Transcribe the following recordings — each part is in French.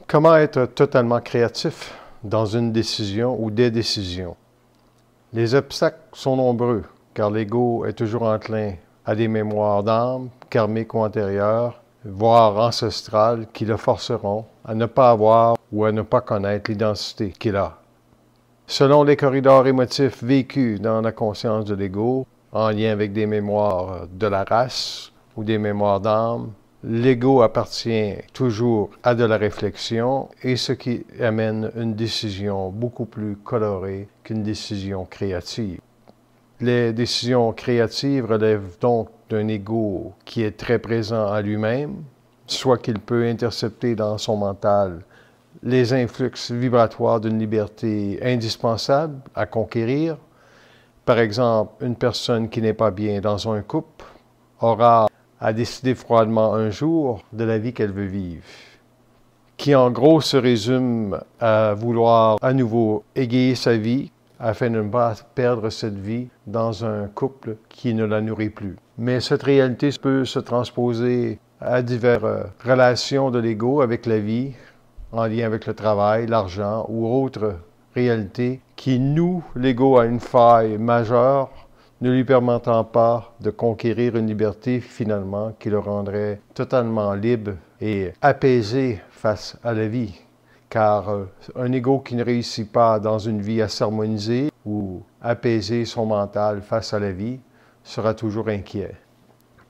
Comment être totalement créatif dans une décision ou des décisions? Les obstacles sont nombreux, car l'ego est toujours enclin à des mémoires d'âme, karmiques ou antérieures, voire ancestrales, qui le forceront à ne pas avoir ou à ne pas connaître l'identité qu'il a. Selon les corridors émotifs vécus dans la conscience de l'ego, en lien avec des mémoires de la race ou des mémoires d'âme, l'ego appartient toujours à de la réflexion et ce qui amène une décision beaucoup plus colorée qu'une décision créative. Les décisions créatives relèvent donc d'un ego qui est très présent à lui-même, soit qu'il peut intercepter dans son mental les influx vibratoires d'une liberté indispensable à conquérir. Par exemple, une personne qui n'est pas bien dans un couple aura à décider froidement un jour de la vie qu'elle veut vivre, qui en gros se résume à vouloir à nouveau égayer sa vie afin de ne pas perdre cette vie dans un couple qui ne la nourrit plus. Mais cette réalité peut se transposer à diverses relations de l'ego avec la vie, en lien avec le travail, l'argent ou autres réalités qui nouent l'ego à une faille majeure, ne lui permettant pas de conquérir une liberté finalement qui le rendrait totalement libre et apaisé face à la vie. Car un ego qui ne réussit pas dans une vie à s'harmoniser ou apaiser son mental face à la vie sera toujours inquiet.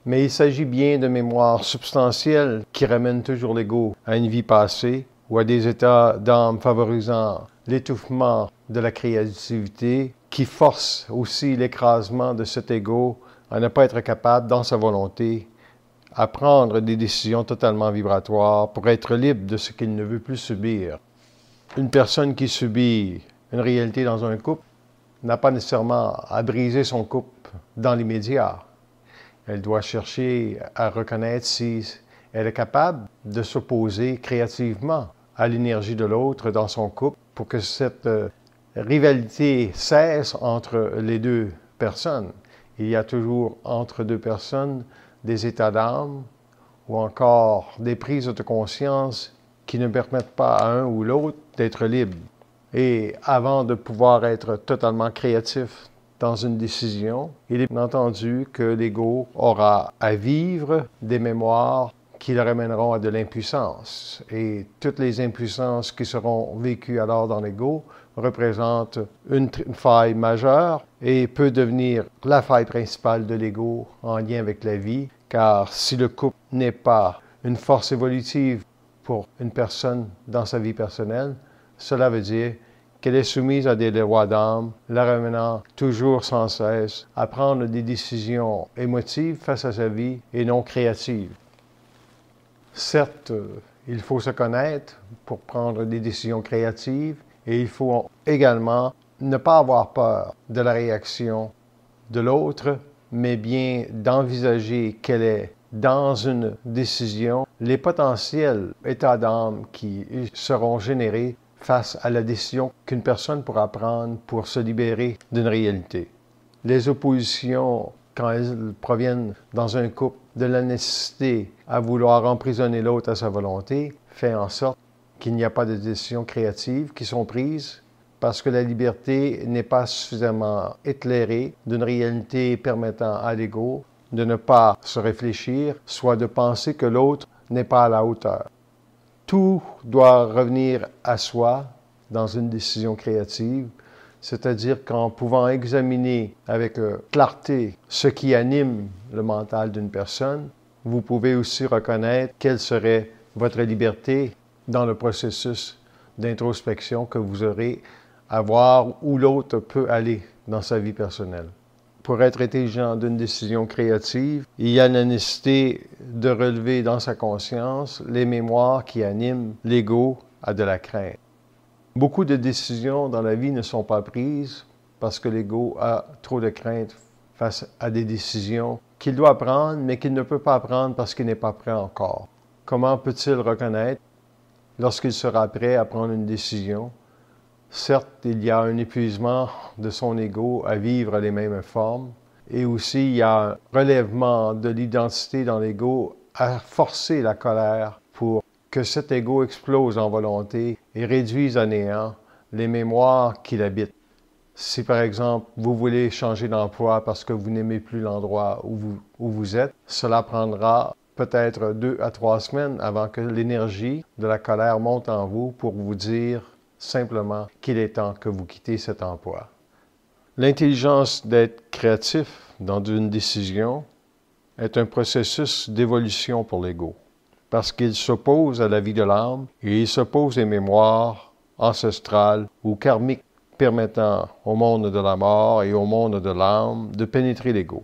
Mais il s'agit bien de mémoires substantielles qui ramènent toujours l'ego à une vie passée ou à des états d'âme favorisant l'étouffement de la créativité qui force aussi l'écrasement de cet ego à ne pas être capable, dans sa volonté, à prendre des décisions totalement vibratoires pour être libre de ce qu'il ne veut plus subir. Une personne qui subit une réalité dans un couple n'a pas nécessairement à briser son couple dans l'immédiat. Elle doit chercher à reconnaître si elle est capable de s'opposer créativement à l'énergie de l'autre dans son couple pour que cette rivalité cesse entre les deux personnes. Il y a toujours entre deux personnes des états d'âme ou encore des prises de conscience qui ne permettent pas à un ou l'autre d'être libre. Et avant de pouvoir être totalement créatif dans une décision, il est entendu que l'ego aura à vivre des mémoires qui le ramèneront à de l'impuissance. Et toutes les impuissances qui seront vécues alors dans l'ego représentent une faille majeure et peut devenir la faille principale de l'ego en lien avec la vie, car si le couple n'est pas une force évolutive pour une personne dans sa vie personnelle, cela veut dire qu'elle est soumise à des lois d'âme, la ramenant toujours sans cesse à prendre des décisions émotives face à sa vie et non créatives. Certes, il faut se connaître pour prendre des décisions créatives et il faut également ne pas avoir peur de la réaction de l'autre, mais bien d'envisager quelle est, dans une décision, les potentiels états d'âme qui seront générés face à la décision qu'une personne pourra prendre pour se libérer d'une réalité. Les oppositions, quand elles proviennent dans un couple de la nécessité à vouloir emprisonner l'autre à sa volonté, fait en sorte qu'il n'y a pas de décisions créatives qui sont prises parce que la liberté n'est pas suffisamment éclairée d'une réalité permettant à l'ego de ne pas se réfléchir, soit de penser que l'autre n'est pas à la hauteur. Tout doit revenir à soi dans une décision créative, c'est-à-dire qu'en pouvant examiner avec clarté ce qui anime le mental d'une personne, vous pouvez aussi reconnaître quelle serait votre liberté dans le processus d'introspection que vous aurez à voir où l'autre peut aller dans sa vie personnelle. Pour être intelligent d'une décision créative, il y a la nécessité de relever dans sa conscience les mémoires qui animent l'ego à de la crainte. Beaucoup de décisions dans la vie ne sont pas prises parce que l'ego a trop de crainte face à des décisions qu'il doit prendre, mais qu'il ne peut pas prendre parce qu'il n'est pas prêt encore. Comment peut-il reconnaître lorsqu'il sera prêt à prendre une décision? Certes, il y a un épuisement de son ego à vivre les mêmes formes, et aussi il y a un relèvement de l'identité dans l'ego à forcer la colère pour que cet ego explose en volonté et réduise à néant les mémoires qui l'habitent. Si par exemple, vous voulez changer d'emploi parce que vous n'aimez plus l'endroit où vous êtes, cela prendra peut-être 2 à 3 semaines avant que l'énergie de la colère monte en vous pour vous dire simplement qu'il est temps que vous quittez cet emploi. L'intelligence d'être créatif dans une décision est un processus d'évolution pour l'ego, parce qu'il s'oppose à la vie de l'âme et il s'oppose aux mémoires ancestrales ou karmiques permettant au monde de la mort et au monde de l'âme de pénétrer l'ego.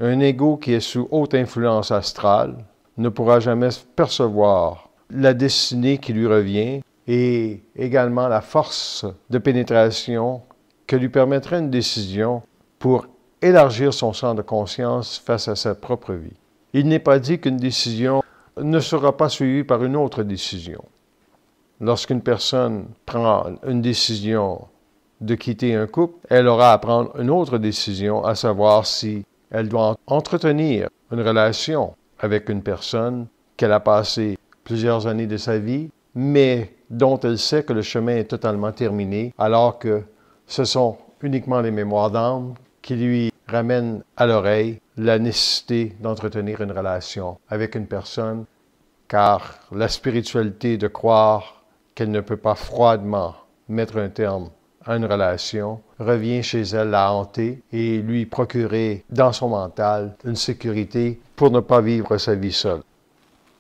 Un ego qui est sous haute influence astrale ne pourra jamais percevoir la destinée qui lui revient et également la force de pénétration que lui permettrait une décision pour élargir son champ de conscience face à sa propre vie. Il n'est pas dit qu'une décision ne sera pas suivie par une autre décision. Lorsqu'une personne prend une décision de quitter un couple, elle aura à prendre une autre décision, à savoir si elle doit entretenir une relation avec une personne qu'elle a passé plusieurs années de sa vie, mais dont elle sait que le chemin est totalement terminé, alors que ce sont uniquement les mémoires d'âme qui lui ramènent à l'oreille la nécessité d'entretenir une relation avec une personne, car la spiritualité de croire qu'elle ne peut pas froidement mettre un terme à une relation revient chez elle la hanter et lui procurer dans son mental une sécurité pour ne pas vivre sa vie seule.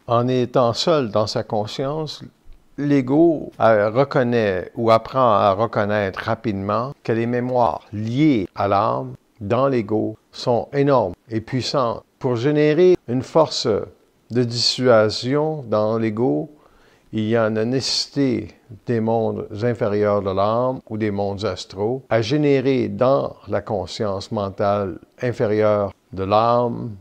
En étant seul dans sa conscience, l'ego reconnaît ou apprend à reconnaître rapidement que les mémoires liées à l'âme dans l'ego sont énormes et puissantes pour générer une force de dissuasion dans l'ego. Il y a une nécessité des mondes inférieurs de l'âme ou des mondes astraux à générer dans la conscience mentale inférieure de l'âme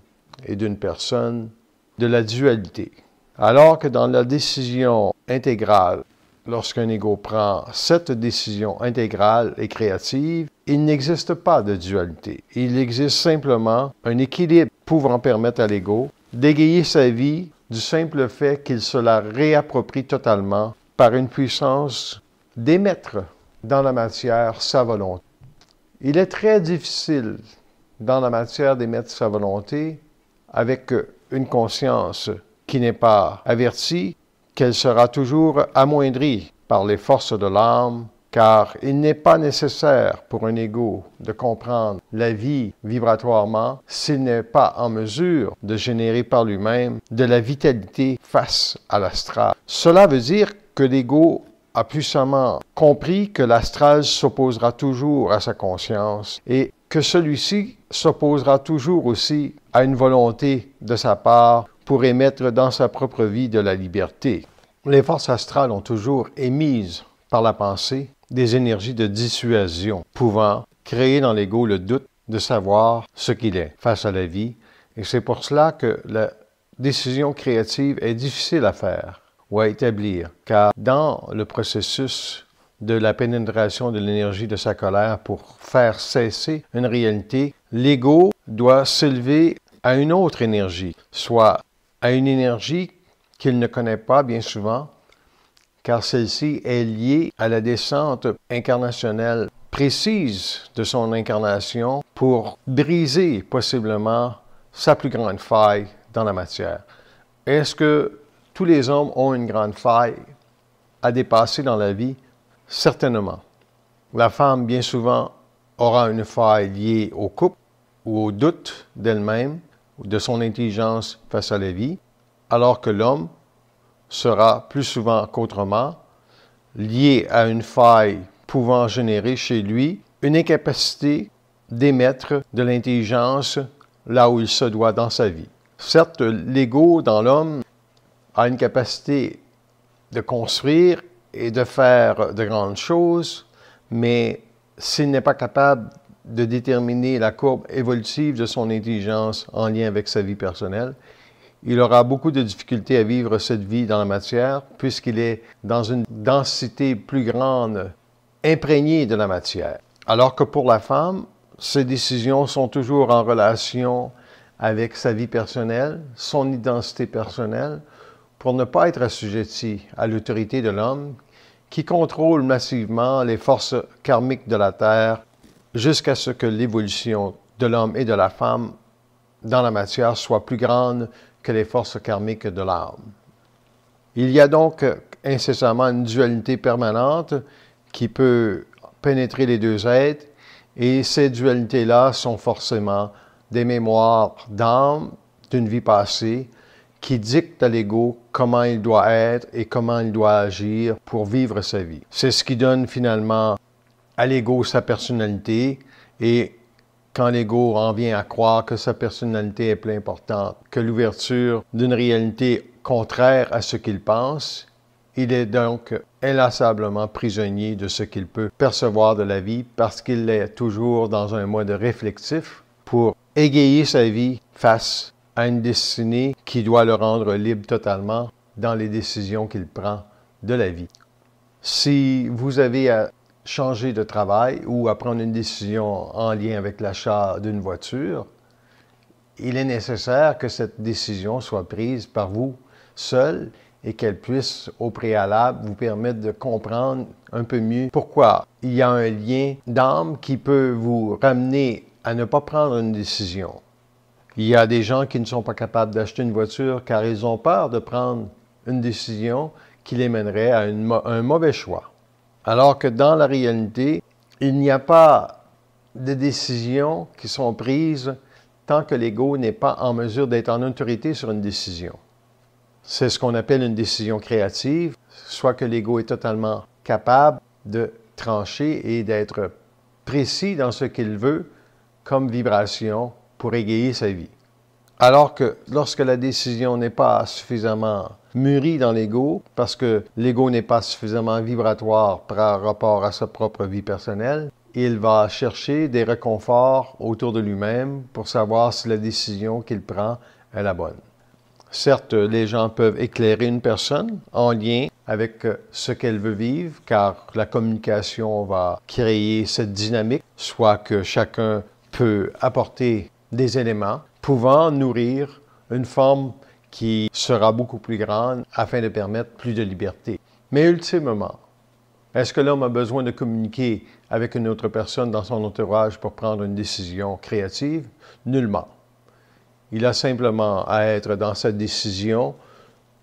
et d'une personne de la dualité. Alors que dans la décision intégrale, lorsqu'un ego prend cette décision intégrale et créative, il n'existe pas de dualité. Il existe simplement un équilibre pouvant permettre à l'ego d'égayer sa vie du simple fait qu'il se la réapproprie totalement par une puissance d'émettre dans la matière sa volonté. Il est très difficile dans la matière d'émettre sa volonté avec une conscience qui n'est pas avertie qu'elle sera toujours amoindrie par les forces de l'âme, car il n'est pas nécessaire pour un ego de comprendre la vie vibratoirement s'il n'est pas en mesure de générer par lui-même de la vitalité face à l'astral. Cela veut dire que l'ego a puissamment compris que l'astral s'opposera toujours à sa conscience et que celui-ci s'opposera toujours aussi à une volonté de sa part pour émettre dans sa propre vie de la liberté. Les forces astrales ont toujours émises par la pensée des énergies de dissuasion, pouvant créer dans l'ego le doute de savoir ce qu'il est face à la vie. Et c'est pour cela que la décision créative est difficile à faire ou à établir, car dans le processus de la pénétration de l'énergie de sa colère pour faire cesser une réalité, l'ego doit s'élever à une autre énergie, soit à une énergie qu'il ne connaît pas bien souvent, car celle-ci est liée à la descente incarnationnelle précise de son incarnation pour briser possiblement sa plus grande faille dans la matière. Est-ce que tous les hommes ont une grande faille à dépasser dans la vie? Certainement. La femme, bien souvent, aura une faille liée au couple ou au doute d'elle-même ou de son intelligence face à la vie, alors que l'homme sera plus souvent qu'autrement lié à une faille pouvant générer chez lui une incapacité d'émettre de l'intelligence là où il se doit dans sa vie. Certes, l'ego dans l'homme a une capacité de construire et de faire de grandes choses, mais s'il n'est pas capable de déterminer la courbe évolutive de son intelligence en lien avec sa vie personnelle, il aura beaucoup de difficultés à vivre cette vie dans la matière, puisqu'il est dans une densité plus grande, imprégnée de la matière. Alors que pour la femme, ses décisions sont toujours en relation avec sa vie personnelle, son identité personnelle, pour ne pas être assujetti à l'autorité de l'homme qui contrôle massivement les forces karmiques de la Terre jusqu'à ce que l'évolution de l'homme et de la femme dans la matière soit plus grande que les forces karmiques de l'âme. Il y a donc incessamment une dualité permanente qui peut pénétrer les deux êtres, et ces dualités-là sont forcément des mémoires d'âme d'une vie passée qui dictent à l'ego comment il doit être et comment il doit agir pour vivre sa vie. C'est ce qui donne finalement à l'ego sa personnalité, et quand l'ego en vient à croire que sa personnalité est plus importante que l'ouverture d'une réalité contraire à ce qu'il pense, il est donc inlassablement prisonnier de ce qu'il peut percevoir de la vie parce qu'il est toujours dans un mode réflexif pour égayer sa vie face à une destinée qui doit le rendre libre totalement dans les décisions qu'il prend de la vie. Si vous avez à changer de travail ou à prendre une décision en lien avec l'achat d'une voiture, il est nécessaire que cette décision soit prise par vous seul et qu'elle puisse, au préalable, vous permettre de comprendre un peu mieux pourquoi il y a un lien d'âme qui peut vous ramener à ne pas prendre une décision. Il y a des gens qui ne sont pas capables d'acheter une voiture car ils ont peur de prendre une décision qui les mènerait à un mauvais choix. Alors que dans la réalité, il n'y a pas de décisions qui sont prises tant que l'ego n'est pas en mesure d'être en autorité sur une décision. C'est ce qu'on appelle une décision créative, soit que l'ego est totalement capable de trancher et d'être précis dans ce qu'il veut comme vibration pour égayer sa vie. Alors que lorsque la décision n'est pas suffisamment mûrie dans l'ego, parce que l'ego n'est pas suffisamment vibratoire par rapport à sa propre vie personnelle, il va chercher des réconforts autour de lui-même pour savoir si la décision qu'il prend est la bonne. Certes, les gens peuvent éclairer une personne en lien avec ce qu'elle veut vivre, car la communication va créer cette dynamique, soit que chacun peut apporter des éléments pouvant nourrir une forme qui sera beaucoup plus grande afin de permettre plus de liberté. Mais ultimement, est-ce que l'homme a besoin de communiquer avec une autre personne dans son entourage pour prendre une décision créative? Nullement. Il a simplement à être dans cette décision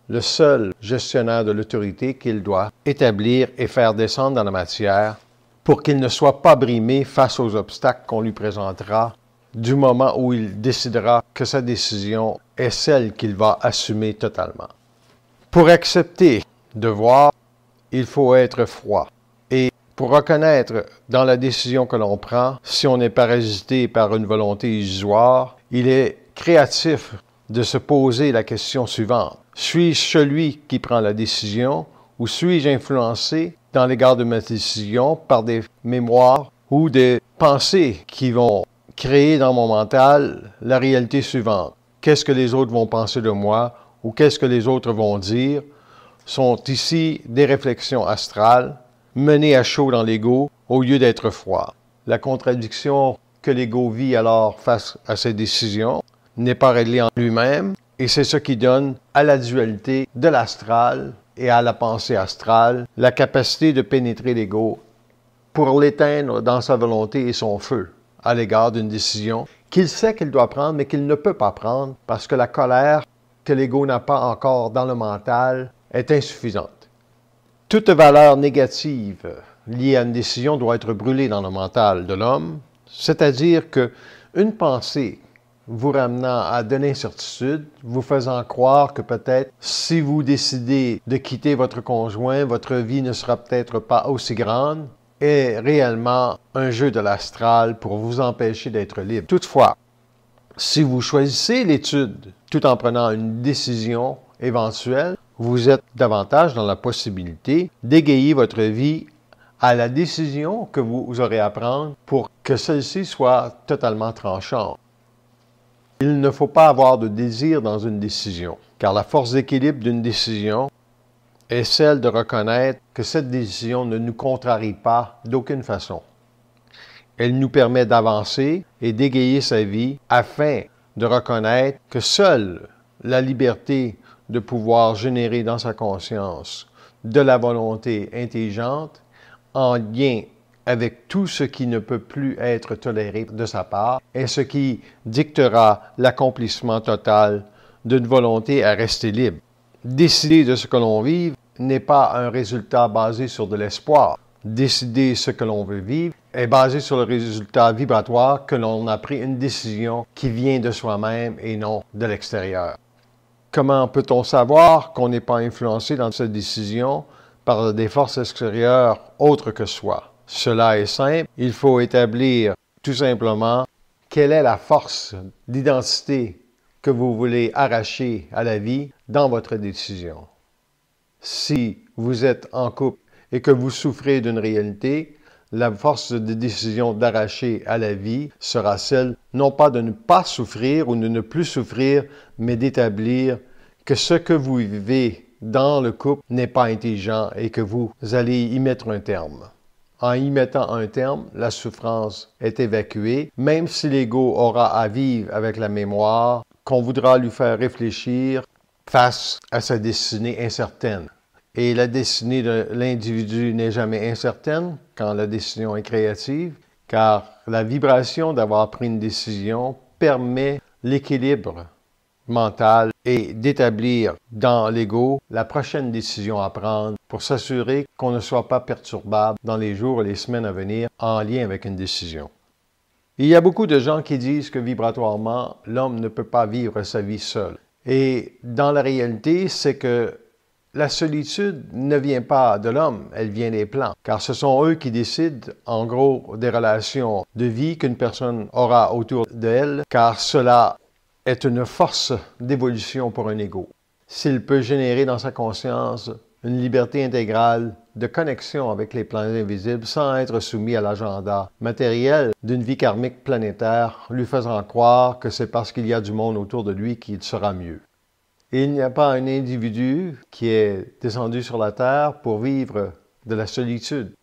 le seul gestionnaire de l'autorité qu'il doit établir et faire descendre dans la matière pour qu'il ne soit pas brimé face aux obstacles qu'on lui présentera du moment où il décidera que sa décision est celle qu'il va assumer totalement. Pour accepter de voir, il faut être froid. Et pour reconnaître dans la décision que l'on prend, si on est parasité par une volonté illusoire, il est créatif de se poser la question suivante. Suis-je celui qui prend la décision ou suis-je influencé dans l'égard de ma décision par des mémoires ou des pensées qui vont créer dans mon mental la réalité suivante? Qu'est-ce que les autres vont penser de moi ou qu'est-ce que les autres vont dire? Sont ici des réflexions astrales menées à chaud dans l'ego au lieu d'être froid. La contradiction que l'ego vit alors face à ses décisions n'est pas réglée en lui-même, et c'est ce qui donne à la dualité de l'astral et à la pensée astrale la capacité de pénétrer l'ego pour l'éteindre dans sa volonté et son feu à l'égard d'une décision qu'il sait qu'il doit prendre, mais qu'il ne peut pas prendre parce que la colère que l'ego n'a pas encore dans le mental est insuffisante. Toute valeur négative liée à une décision doit être brûlée dans le mental de l'homme, c'est-à-dire qu'une pensée vous ramenant à de l'incertitude, vous faisant croire que peut-être si vous décidez de quitter votre conjoint, votre vie ne sera peut-être pas aussi grande, est réellement un jeu de l'astral pour vous empêcher d'être libre. Toutefois, si vous choisissez l'étude tout en prenant une décision éventuelle, vous êtes davantage dans la possibilité d'égayer votre vie à la décision que vous aurez à prendre pour que celle-ci soit totalement tranchante. Il ne faut pas avoir de désir dans une décision, car la force d'équilibre d'une décision est celle de reconnaître que cette décision ne nous contrarie pas d'aucune façon. Elle nous permet d'avancer et d'égayer sa vie afin de reconnaître que seule la liberté de pouvoir générer dans sa conscience de la volonté intelligente en lien avec tout ce qui ne peut plus être toléré de sa part et ce qui dictera l'accomplissement total d'une volonté à rester libre. Décider de ce que l'on vive n'est pas un résultat basé sur de l'espoir. Décider ce que l'on veut vivre est basé sur le résultat vibratoire que l'on a pris une décision qui vient de soi-même et non de l'extérieur. Comment peut-on savoir qu'on n'est pas influencé dans cette décision par des forces extérieures autres que soi? Cela est simple, il faut établir tout simplement quelle est la force d'identité que vous voulez arracher à la vie dans votre décision. Si vous êtes en couple et que vous souffrez d'une réalité, la force de décision d'arracher à la vie sera celle non pas de ne pas souffrir ou de ne plus souffrir, mais d'établir que ce que vous vivez dans le couple n'est pas intelligent et que vous allez y mettre un terme. En y mettant un terme, la souffrance est évacuée, même si l'ego aura à vivre avec la mémoire, qu'on voudra lui faire réfléchir face à sa destinée incertaine. Et la destinée de l'individu n'est jamais incertaine quand la décision est créative, car la vibration d'avoir pris une décision permet l'équilibre mental et d'établir dans l'ego la prochaine décision à prendre pour s'assurer qu'on ne soit pas perturbable dans les jours et les semaines à venir en lien avec une décision. Il y a beaucoup de gens qui disent que vibratoirement, l'homme ne peut pas vivre sa vie seul. Et dans la réalité, c'est que la solitude ne vient pas de l'homme, elle vient des plants, car ce sont eux qui décident, en gros, des relations de vie qu'une personne aura autour d'elle, car cela est une force d'évolution pour un ego. S'il peut générer dans sa conscience une liberté intégrale de connexion avec les plans invisibles sans être soumis à l'agenda matériel d'une vie karmique planétaire, lui faisant croire que c'est parce qu'il y a du monde autour de lui qu'il sera mieux. Il n'y a pas un individu qui est descendu sur la Terre pour vivre de la solitude.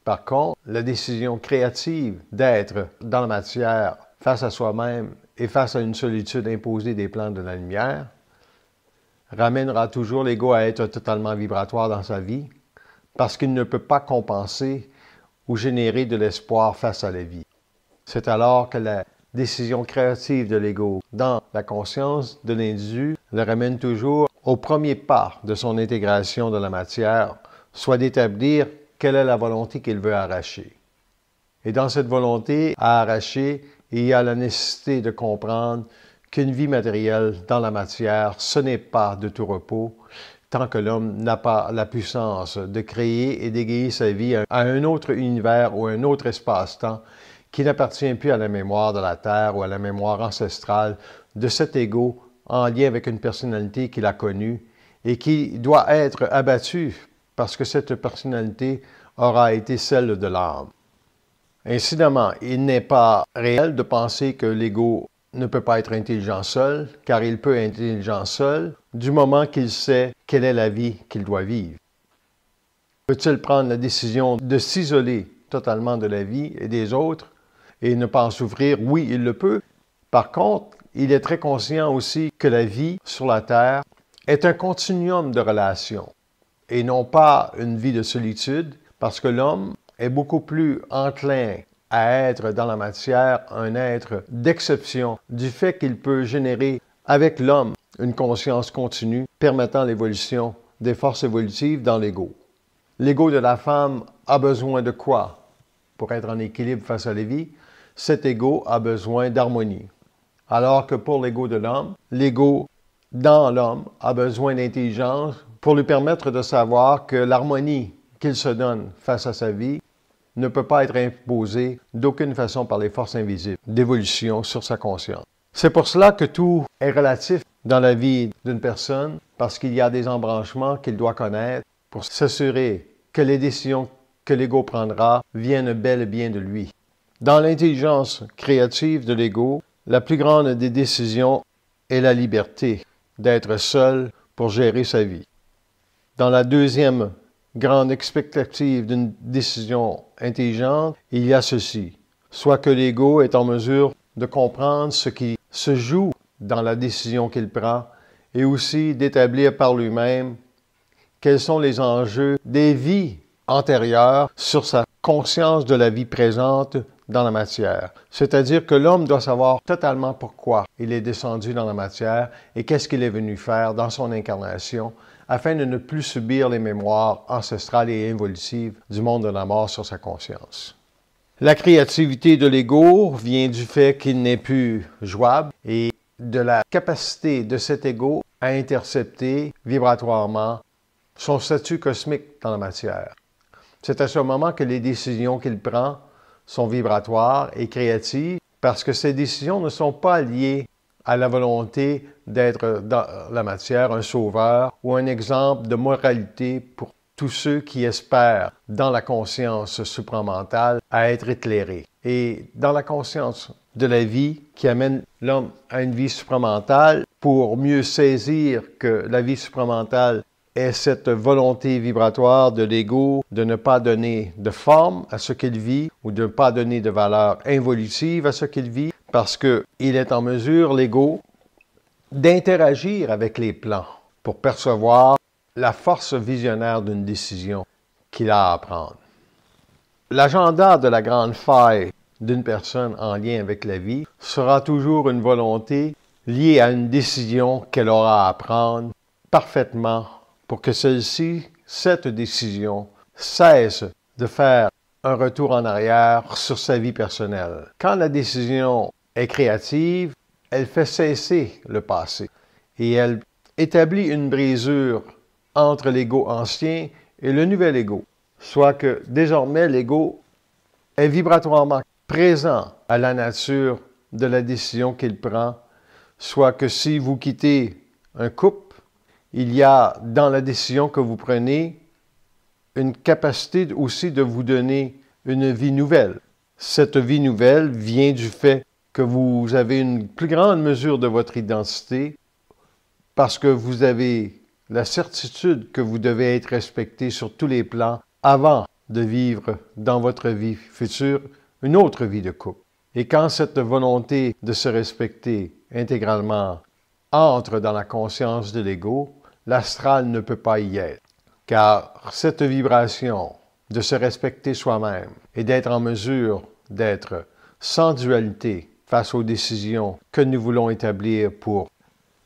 Par contre, la décision créative d'être dans la matière face à soi-même et face à une solitude imposée des plans de la lumière ramènera toujours l'ego à être totalement vibratoire dans sa vie parce qu'il ne peut pas compenser ou générer de l'espoir face à la vie. C'est alors que la décision créative de l'ego dans la conscience de l'individu le ramène toujours au premier pas de son intégration de la matière, soit d'établir quelle est la volonté qu'il veut arracher. Et dans cette volonté à arracher, il y a la nécessité de comprendre qu'une vie matérielle dans la matière, ce n'est pas de tout repos, tant que l'homme n'a pas la puissance de créer et d'égayer sa vie à un autre univers ou un autre espace-temps qui n'appartient plus à la mémoire de la Terre ou à la mémoire ancestrale de cet ego en lien avec une personnalité qu'il a connue et qui doit être abattue parce que cette personnalité aura été celle de l'âme. Incidemment, il n'est pas réel de penser que l'ego ne peut pas être intelligent seul, car il peut être intelligent seul du moment qu'il sait quelle est la vie qu'il doit vivre. Peut-il prendre la décision de s'isoler totalement de la vie et des autres et ne pas en souffrir? Oui, il le peut. Par contre, il est très conscient aussi que la vie sur la Terre est un continuum de relations et non pas une vie de solitude, parce que l'homme est beaucoup plus enclin à être dans la matière un être d'exception du fait qu'il peut générer avec l'homme une conscience continue permettant l'évolution des forces évolutives dans l'ego. L'ego de la femme a besoin de quoi pour être en équilibre face à la vie? Cet ego a besoin d'harmonie. Alors que pour l'ego de l'homme, l'ego dans l'homme a besoin d'intelligence pour lui permettre de savoir que l'harmonie qu'il se donne face à sa vie ne peut pas être imposée d'aucune façon par les forces invisibles d'évolution sur sa conscience. C'est pour cela que tout est relatif dans la vie d'une personne, parce qu'il y a des embranchements qu'il doit connaître pour s'assurer que les décisions que l'ego prendra viennent bel et bien de lui. Dans l'intelligence créative de l'ego, la plus grande des décisions est la liberté d'être seul pour gérer sa vie. Dans la deuxième grande expectative d'une décision intelligente, il y a ceci. Soit que l'ego est en mesure de comprendre ce qui se joue dans la décision qu'il prend et aussi d'établir par lui-même quels sont les enjeux des vies antérieures sur sa conscience de la vie présente dans la matière. C'est-à-dire que l'homme doit savoir totalement pourquoi il est descendu dans la matière et qu'est-ce qu'il est venu faire dans son incarnation afin de ne plus subir les mémoires ancestrales et involutives du monde de la mort sur sa conscience. La créativité de l'ego vient du fait qu'il n'est plus jouable et de la capacité de cet ego à intercepter vibratoirement son statut cosmique dans la matière. C'est à ce moment que les décisions qu'il prend sont vibratoires et créatives parce que ces décisions ne sont pas liées à la volonté d'être dans la matière un sauveur ou un exemple de moralité pour tous ceux qui espèrent dans la conscience supramentale à être éclairés. Et dans la conscience de la vie qui amène l'homme à une vie supramentale pour mieux saisir que la vie supramentale est cette volonté vibratoire de l'ego de ne pas donner de forme à ce qu'il vit ou de ne pas donner de valeur involutive à ce qu'il vit parce qu'il est en mesure, l'ego, d'interagir avec les plans pour percevoir la force visionnaire d'une décision qu'il a à prendre. L'agenda de la grande faille d'une personne en lien avec la vie sera toujours une volonté liée à une décision qu'elle aura à prendre parfaitement pour que celle-ci, cette décision, cesse de faire un retour en arrière sur sa vie personnelle. Quand la décision est créative, elle fait cesser le passé et elle établit une brisure entre l'ego ancien et le nouvel ego, soit que désormais l'ego est vibratoirement présent à la nature de la décision qu'il prend, soit que si vous quittez un couple, il y a dans la décision que vous prenez une capacité aussi de vous donner une vie nouvelle. Cette vie nouvelle vient du fait que vous avez une plus grande mesure de votre identité parce que vous avez la certitude que vous devez être respecté sur tous les plans avant de vivre dans votre vie future une autre vie de couple. Et quand cette volonté de se respecter intégralement entre dans la conscience de l'ego, l'astral ne peut pas y être. Car cette vibration de se respecter soi-même et d'être en mesure d'être sans dualité face aux décisions que nous voulons établir pour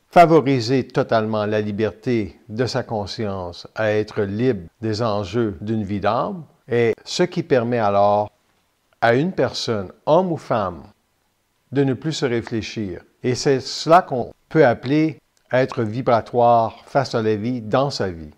favoriser totalement la liberté de sa conscience à être libre des enjeux d'une vie d'âme est ce qui permet alors à une personne, homme ou femme, de ne plus se réfléchir. Et c'est cela qu'on peut appeler être vibratoire face à la vie dans sa vie.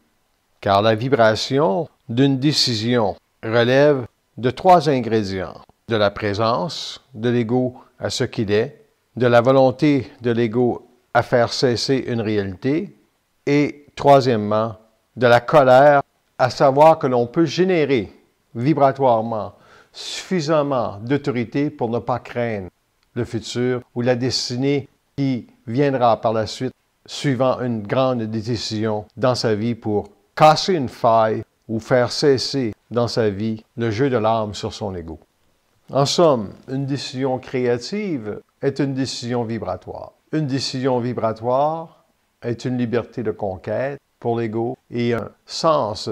Car la vibration d'une décision relève de 3 ingrédients. De la présence de l'ego à ce qu'il est, de la volonté de l'ego à faire cesser une réalité, et troisièmement, de la colère à savoir que l'on peut générer vibratoirement suffisamment d'autorité pour ne pas craindre le futur ou la destinée qui viendra par la suite suivant une grande décision dans sa vie pour casser une faille ou faire cesser dans sa vie le jeu de l'âme sur son ego. En somme, une décision créative est une décision vibratoire. Une décision vibratoire est une liberté de conquête pour l'ego et un sens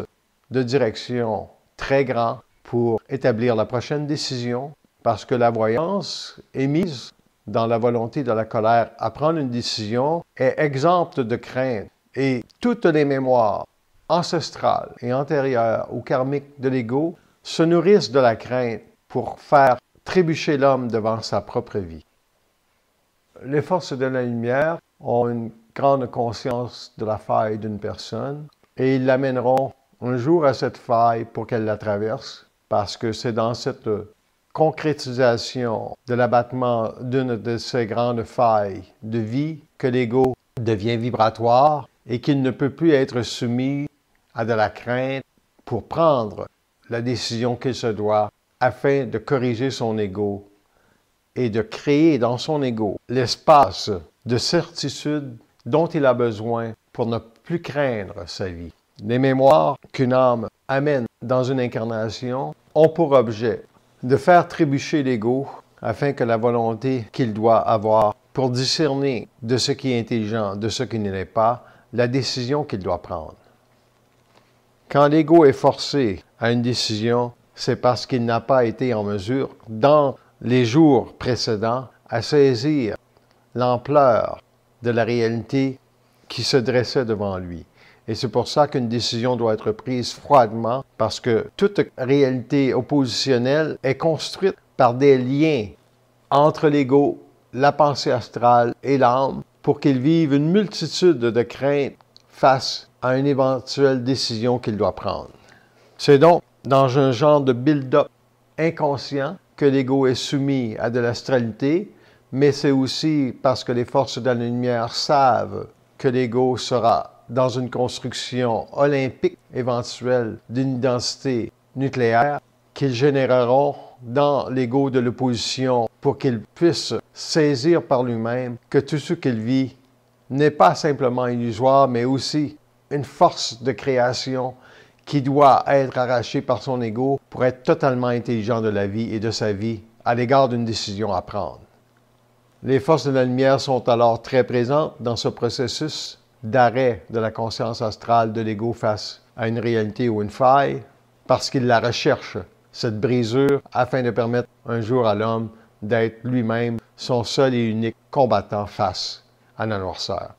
de direction très grand pour établir la prochaine décision parce que la voyance est mise dans la volonté de la colère à prendre une décision est exempte de crainte et toutes les mémoires ancestrales et antérieures ou karmiques de l'ego se nourrissent de la crainte pour faire trébucher l'homme devant sa propre vie. Les forces de la lumière ont une grande conscience de la faille d'une personne et ils l'amèneront un jour à cette faille pour qu'elle la traverse parce que c'est dans cette concrétisation de l'abattement d'une de ces grandes failles de vie que l'ego devient vibratoire et qu'il ne peut plus être soumis à de la crainte pour prendre la décision qu'il se doit afin de corriger son ego et de créer dans son ego l'espace de certitude dont il a besoin pour ne plus craindre sa vie. Les mémoires qu'une âme amène dans une incarnation ont pour objet de faire trébucher l'ego afin que la volonté qu'il doit avoir pour discerner de ce qui est intelligent, de ce qui ne l'est pas, la décision qu'il doit prendre. Quand l'ego est forcé à une décision, c'est parce qu'il n'a pas été en mesure, dans les jours précédents, à saisir l'ampleur de la réalité qui se dressait devant lui. Et c'est pour ça qu'une décision doit être prise froidement, parce que toute réalité oppositionnelle est construite par des liens entre l'ego, la pensée astrale et l'âme, pour qu'il vive une multitude de craintes face à une éventuelle décision qu'il doit prendre. C'est donc dans un genre de build-up inconscient que l'ego est soumis à de l'astralité, mais c'est aussi parce que les forces de la lumière savent que l'ego sera dans une construction olympique éventuelle d'une identité nucléaire qu'ils généreront dans l'ego de l'opposition pour qu'il puisse saisir par lui-même que tout ce qu'il vit n'est pas simplement illusoire, mais aussi une force de création qui doit être arrachée par son ego pour être totalement intelligent de la vie et de sa vie à l'égard d'une décision à prendre. Les forces de la lumière sont alors très présentes dans ce processus d'arrêt de la conscience astrale de l'ego face à une réalité ou une faille, parce qu'il la recherche, cette brisure, afin de permettre un jour à l'homme d'être lui-même son seul et unique combattant face à la noirceur.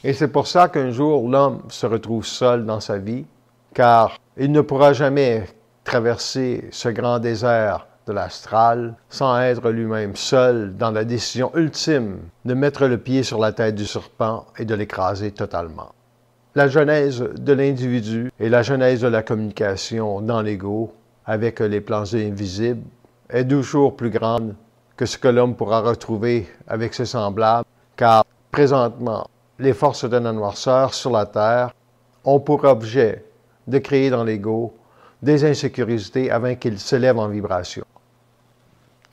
Et c'est pour ça qu'un jour, l'homme se retrouve seul dans sa vie, car il ne pourra jamais traverser ce grand désert de l'astral sans être lui-même seul dans la décision ultime de mettre le pied sur la tête du serpent et de l'écraser totalement. La genèse de l'individu et la genèse de la communication dans l'ego avec les plans invisibles est 12 jours plus grande que ce que l'homme pourra retrouver avec ses semblables, car présentement, les forces de la noirceur sur la Terre ont pour objet de créer dans l'ego des insécurités afin qu'il s'élève en vibration.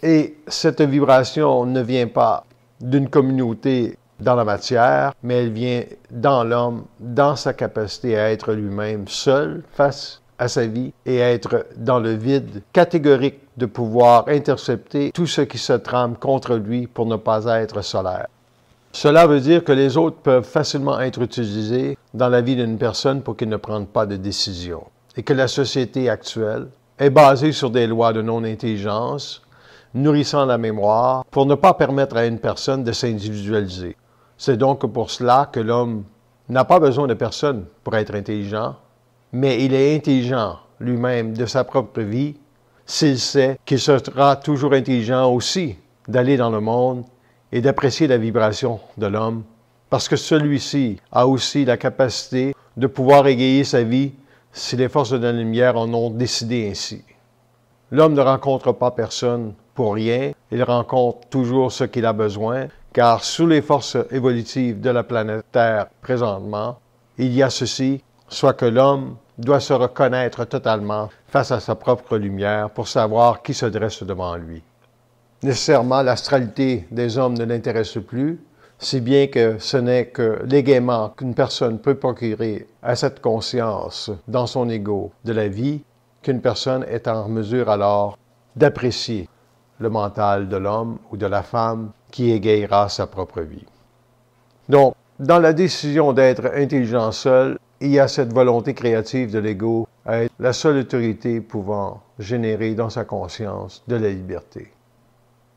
Et cette vibration ne vient pas d'une communauté dans la matière, mais elle vient dans l'homme, dans sa capacité à être lui-même seul face à sa vie et être dans le vide catégorique de pouvoir intercepter tout ce qui se trame contre lui pour ne pas être solaire. Cela veut dire que les autres peuvent facilement être utilisés dans la vie d'une personne pour qu'il ne prenne pas de décision. Et que la société actuelle est basée sur des lois de non-intelligence, nourrissant la mémoire pour ne pas permettre à une personne de s'individualiser. C'est donc pour cela que l'homme n'a pas besoin de personne pour être intelligent, mais il est intelligent lui-même de sa propre vie s'il sait qu'il sera toujours intelligent aussi d'aller dans le monde et d'apprécier la vibration de l'homme, parce que celui-ci a aussi la capacité de pouvoir égayer sa vie si les forces de la lumière en ont décidé ainsi. L'homme ne rencontre pas personne pour rien, il rencontre toujours ce qu'il a besoin, car sous les forces évolutives de la planète Terre présentement, il y a ceci, soit que l'homme doit se reconnaître totalement face à sa propre lumière pour savoir qui se dresse devant lui. Nécessairement, l'astralité des hommes ne l'intéresse plus, si bien que ce n'est que l'égaiement qu'une personne peut procurer à cette conscience dans son ego de la vie qu'une personne est en mesure alors d'apprécier le mental de l'homme ou de la femme qui égayera sa propre vie. Donc, dans la décision d'être intelligent seul, il y a cette volonté créative de l'ego à être la seule autorité pouvant générer dans sa conscience de la liberté.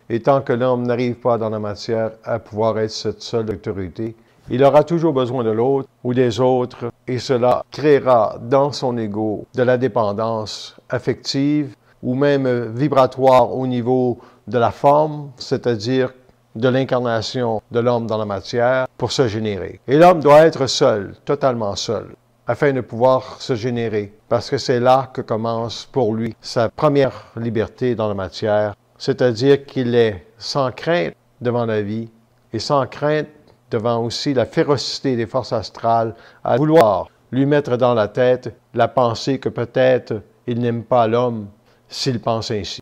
Et tant que l'homme n'arrive pas dans la matière à pouvoir être cette seule autorité, il aura toujours besoin de l'autre ou des autres, et cela créera dans son ego de la dépendance affective ou même vibratoire au niveau de la forme, c'est-à-dire de l'incarnation de l'homme dans la matière pour se générer. Et l'homme doit être seul, totalement seul, afin de pouvoir se générer, parce que c'est là que commence pour lui sa première liberté dans la matière, c'est-à-dire qu'il est sans crainte devant la vie et sans crainte devant aussi la férocité des forces astrales à vouloir lui mettre dans la tête la pensée que peut-être il n'aime pas l'homme s'il pense ainsi.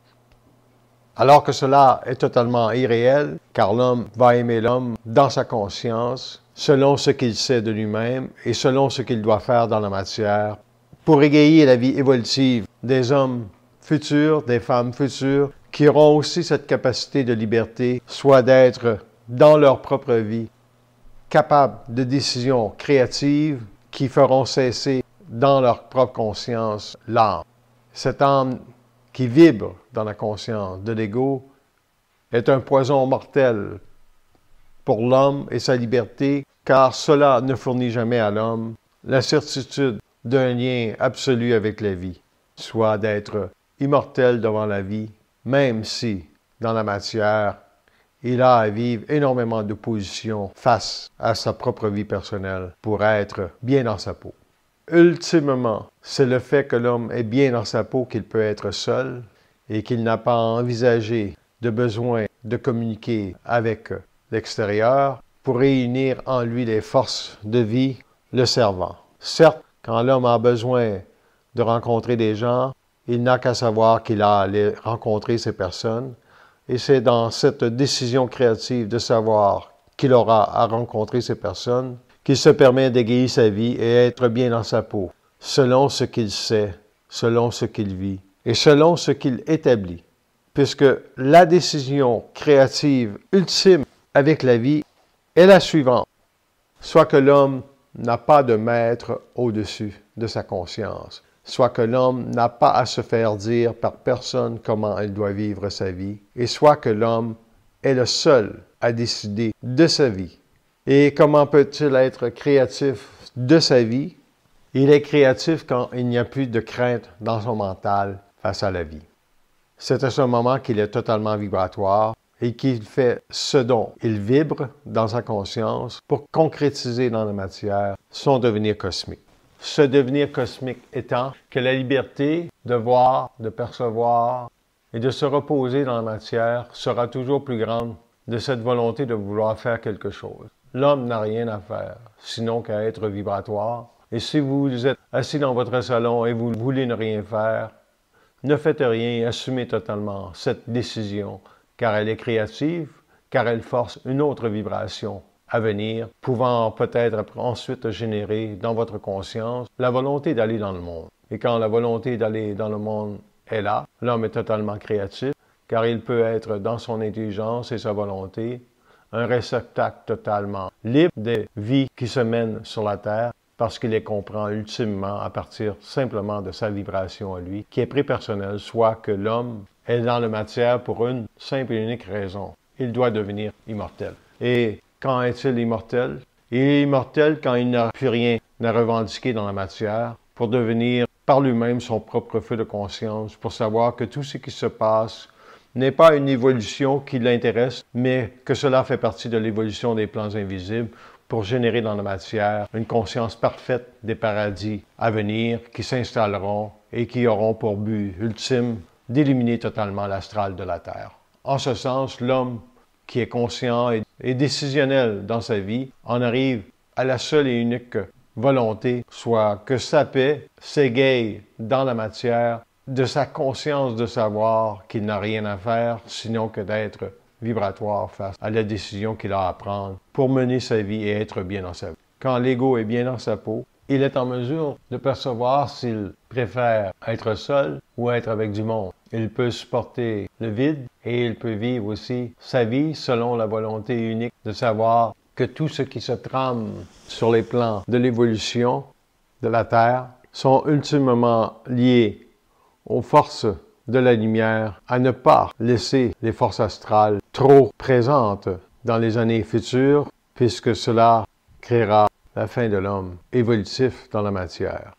Alors que cela est totalement irréel, car l'homme va aimer l'homme dans sa conscience, selon ce qu'il sait de lui-même et selon ce qu'il doit faire dans la matière, pour égayer la vie évolutive des hommes futurs, des femmes futures, qui auront aussi cette capacité de liberté, soit d'être dans leur propre vie, capables de décisions créatives qui feront cesser dans leur propre conscience l'âme. Cette âme qui vibre dans la conscience de l'ego est un poison mortel pour l'homme et sa liberté, car cela ne fournit jamais à l'homme la certitude d'un lien absolu avec la vie, soit d'être immortel devant la vie, même si, dans la matière, il a à vivre énormément d'opposition face à sa propre vie personnelle pour être bien dans sa peau. Ultimement, c'est le fait que l'homme est bien dans sa peau qu'il peut être seul et qu'il n'a pas envisagé de besoin de communiquer avec l'extérieur pour réunir en lui les forces de vie le servant. Certes, quand l'homme a besoin de rencontrer des gens, il n'a qu'à savoir qu'il a à aller rencontrer ces personnes, et c'est dans cette décision créative de savoir qu'il aura à rencontrer ces personnes qu'il se permet d'égayer sa vie et être bien dans sa peau, selon ce qu'il sait, selon ce qu'il vit et selon ce qu'il établit. Puisque la décision créative ultime avec la vie est la suivante. Soit que l'homme n'a pas de maître au-dessus de sa conscience, soit que l'homme n'a pas à se faire dire par personne comment il doit vivre sa vie, et soit que l'homme est le seul à décider de sa vie. Et comment peut-il être créatif de sa vie? Il est créatif quand il n'y a plus de crainte dans son mental face à la vie. C'est à ce moment qu'il est totalement vibratoire et qu'il fait ce dont il vibre dans sa conscience pour concrétiser dans la matière son devenir cosmique. Ce devenir cosmique étant que la liberté de voir, de percevoir et de se reposer dans la matière sera toujours plus grande de cette volonté de vouloir faire quelque chose. L'homme n'a rien à faire, sinon qu'à être vibratoire. Et si vous êtes assis dans votre salon et vous voulez ne rien faire, ne faites rien et assumez totalement cette décision, car elle est créative, car elle force une autre vibration à venir, pouvant peut-être ensuite générer dans votre conscience la volonté d'aller dans le monde. Et quand la volonté d'aller dans le monde est là, l'homme est totalement créatif, car il peut être dans son intelligence et sa volonté un réceptacle totalement libre des vies qui se mènent sur la terre, parce qu'il les comprend ultimement à partir simplement de sa vibration à lui, qui est prépersonnelle, soit que l'homme est dans la matière pour une simple et unique raison. Il doit devenir immortel. Et quand est-il immortel? Il est immortel quand il n'a plus rien à revendiquer dans la matière pour devenir par lui-même son propre feu de conscience, pour savoir que tout ce qui se passe n'est pas une évolution qui l'intéresse, mais que cela fait partie de l'évolution des plans invisibles pour générer dans la matière une conscience parfaite des paradis à venir qui s'installeront et qui auront pour but ultime d'éliminer totalement l'astral de la Terre. En ce sens, l'homme qui est conscient et décisionnel dans sa vie en arrive à la seule et unique volonté, soit que sa paix s'égaye dans la matière de sa conscience de savoir qu'il n'a rien à faire, sinon que d'être vibratoire face à la décision qu'il a à prendre pour mener sa vie et être bien dans sa vie. Quand l'ego est bien dans sa peau, il est en mesure de percevoir s'il préfère être seul ou être avec du monde. Il peut supporter le vide et il peut vivre aussi sa vie selon la volonté unique de savoir que tout ce qui se trame sur les plans de l'évolution de la Terre sont ultimement liés aux forces de la lumière, à ne pas laisser les forces astrales trop présentes dans les années futures, puisque cela créera la fin de l'homme évolutif dans la matière.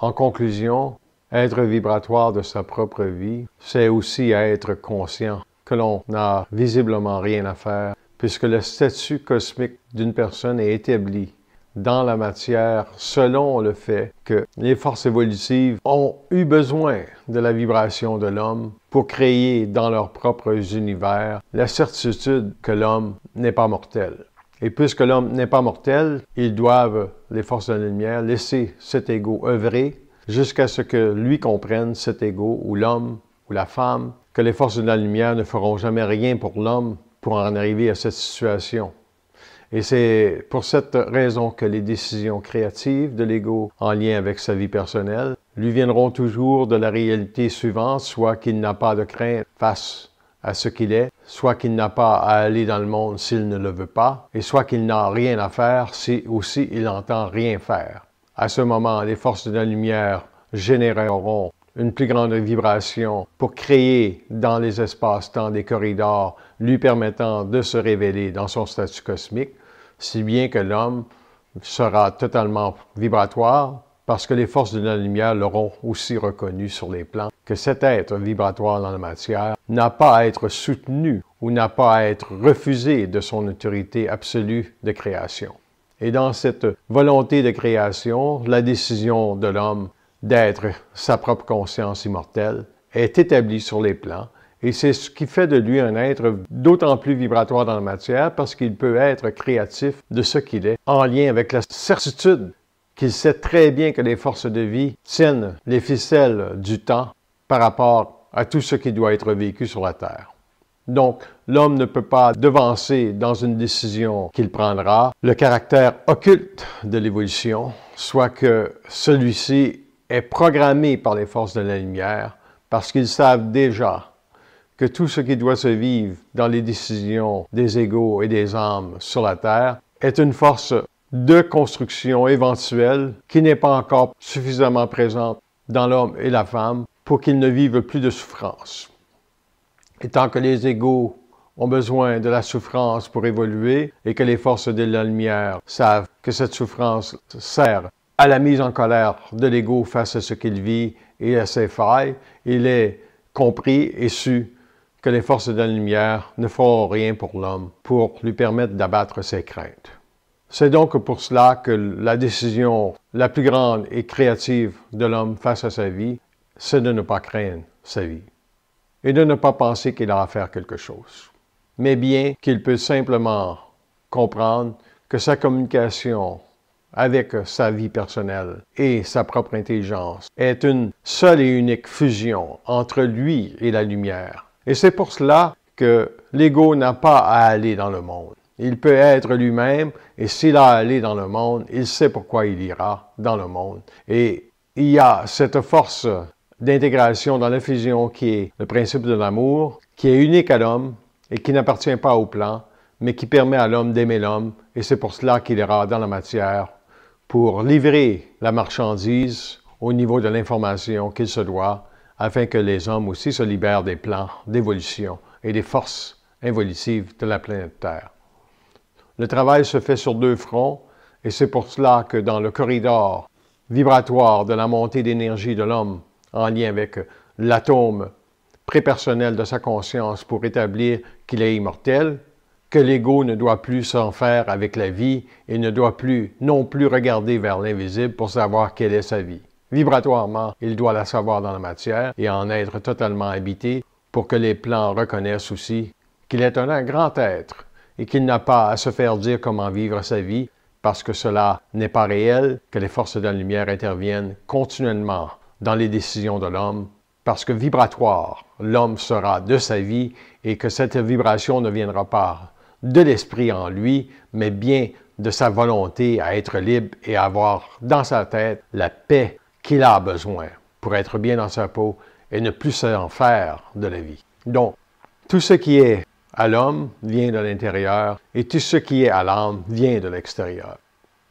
En conclusion, être vibratoire de sa propre vie, c'est aussi être conscient que l'on n'a visiblement rien à faire, puisque le statut cosmique d'une personne est établi dans la matière selon le fait que les forces évolutives ont eu besoin de la vibration de l'homme pour créer dans leurs propres univers la certitude que l'homme n'est pas mortel. Et puisque l'homme n'est pas mortel, ils doivent, les forces de la lumière, laisser cet ego œuvrer jusqu'à ce que lui comprenne, cet ego, ou l'homme, ou la femme, que les forces de la lumière ne feront jamais rien pour l'homme pour en arriver à cette situation. Et c'est pour cette raison que les décisions créatives de l'ego en lien avec sa vie personnelle lui viendront toujours de la réalité suivante, soit qu'il n'a pas de crainte face à ce qu'il est, soit qu'il n'a pas à aller dans le monde s'il ne le veut pas, et soit qu'il n'a rien à faire si aussi il n'entend rien faire. À ce moment, les forces de la lumière généreront une plus grande vibration pour créer dans les espaces-temps des corridors lui permettant de se révéler dans son statut cosmique, si bien que l'homme sera totalement vibratoire parce que les forces de la lumière l'auront aussi reconnu sur les plans, que cet être vibratoire dans la matière n'a pas à être soutenu ou n'a pas à être refusé de son autorité absolue de création. Et dans cette volonté de création, la décision de l'homme d'être sa propre conscience immortelle est établie sur les plans, et c'est ce qui fait de lui un être d'autant plus vibratoire dans la matière parce qu'il peut être créatif de ce qu'il est, en lien avec la certitude qu'il sait très bien que les forces de vie tiennent les ficelles du temps par rapport à tout ce qui doit être vécu sur la Terre. Donc, l'homme ne peut pas devancer dans une décision qu'il prendra le caractère occulte de l'évolution, soit que celui-ci est programmé par les forces de la lumière parce qu'ils savent déjà que tout ce qui doit se vivre dans les décisions des égos et des âmes sur la Terre est une force de construction éventuelle qui n'est pas encore suffisamment présente dans l'homme et la femme pour qu'ils ne vivent plus de souffrance. Et tant que les égos ont besoin de la souffrance pour évoluer et que les forces de la lumière savent que cette souffrance sert à la mise en colère de l'ego face à ce qu'il vit et à ses failles, il est compris et su que les forces de la lumière ne feront rien pour l'homme pour lui permettre d'abattre ses craintes. C'est donc pour cela que la décision la plus grande et créative de l'homme face à sa vie, c'est de ne pas craindre sa vie et de ne pas penser qu'il a à faire quelque chose, mais bien qu'il peut simplement comprendre que sa communication avec sa vie personnelle et sa propre intelligence est une seule et unique fusion entre lui et la lumière. Et c'est pour cela que l'ego n'a pas à aller dans le monde. Il peut être lui-même, et s'il a à aller dans le monde, il sait pourquoi il ira dans le monde. Et il y a cette force d'intégration dans la fusion qui est le principe de l'amour, qui est unique à l'homme et qui n'appartient pas au plan, mais qui permet à l'homme d'aimer l'homme, et c'est pour cela qu'il ira dans la matière pour livrer la marchandise au niveau de l'information qu'il se doit, afin que les hommes aussi se libèrent des plans d'évolution et des forces involutives de la planète Terre. Le travail se fait sur deux fronts, et c'est pour cela que dans le corridor vibratoire de la montée d'énergie de l'homme, en lien avec l'atome prépersonnel de sa conscience pour établir qu'il est immortel, que l'ego ne doit plus s'en faire avec la vie et ne doit plus non plus regarder vers l'invisible pour savoir quelle est sa vie. Vibratoirement, il doit la savoir dans la matière et en être totalement habité pour que les plans reconnaissent aussi qu'il est un grand être et qu'il n'a pas à se faire dire comment vivre sa vie parce que cela n'est pas réel, que les forces de la lumière interviennent continuellement dans les décisions de l'homme, parce que vibratoire, l'homme sera de sa vie et que cette vibration ne viendra pas de l'esprit en lui, mais bien de sa volonté à être libre et à avoir dans sa tête la paix qu'il a besoin pour être bien dans sa peau et ne plus s'en faire de la vie. Donc, tout ce qui est à l'homme vient de l'intérieur et tout ce qui est à l'âme vient de l'extérieur.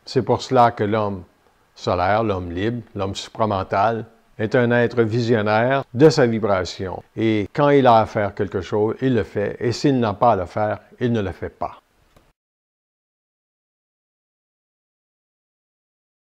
C'est pour cela que l'homme solaire, l'homme libre, l'homme supramental, est un être visionnaire de sa vibration. Et quand il a à faire quelque chose, il le fait. Et s'il n'a pas à le faire, il ne le fait pas.